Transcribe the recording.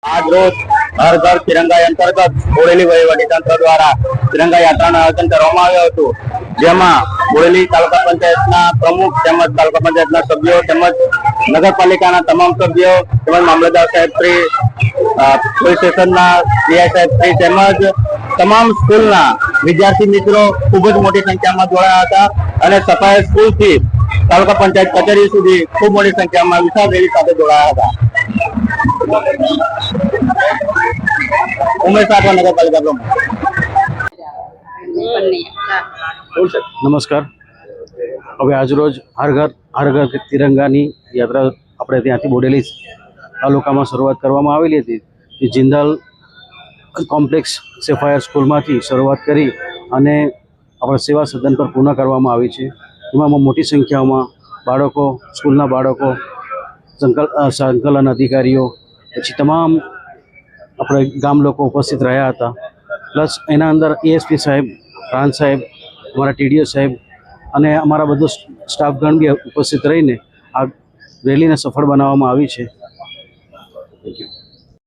आज रोज हर घर तिरंगा अंतर्गत बोरेली वहीवटी तंत्र द्वारा तिरंगा यात्राનું આયોજન કરવામાં આવ્યું હતું, જેમાં બોરેલી તાલુકા પંચાયતના પ્રમુખ તેમજ તાલુકા પંચાયતના સભ્યો તેમજ નગરપાલિકાના તમામ સભ્યો તેમજ મામલતદાર સાહેબ શ્રી, પોલીસ સ્ટેશનના પીઆઈ સાહેબ શ્રી તેમજ તમામ સ્કૂલના વિદ્યાર્થી મિત્રો ખૂબ જ મોટી સંખ્યામાં જોડાયા હતા અને સફાઈ સ્કૂલથી તાલુકા પંચાયત કચેરી સુધી ખૂબ મોટી સંખ્યામાં વિશાળ રેલી સાથે જોડાયા હતા। उमेश राठवा, नगरपालिका प्रमुख। नमस्कार। હવે આજરોજ હર ઘર તિરંગાની યાત્રા આપણે ત્યાંથી બોડેલી તાલુકામાં શરૂઆત કરવામાં આવેલી હતી, કે જિંદાલ કોમ્પ્લેક્સ સેફાયર સ્કૂલમાંથી શરૂઆત કરી અને આપણા સેવા સદન પર પૂર્ણ કરવામાં આવી છે। એમાં મોટી સંખ્યામાં બાળકો, સ્કૂલના બાળકો, સંકલન અધિકારીઓ, પછી તમામ આપણે ગામ લોકો ઉપસ્થિત રહ્યા હતા। પ્લસ એના અંદર એએસપી સાહેબ, પ્રાંત સાહેબ, અમારા ટીડીઓ સાહેબ અને અમારા બધો સ્ટાફગણ બી ઉપસ્થિત રહીને આ રેલીને સફળ બનાવવામાં આવી છે। Thank you.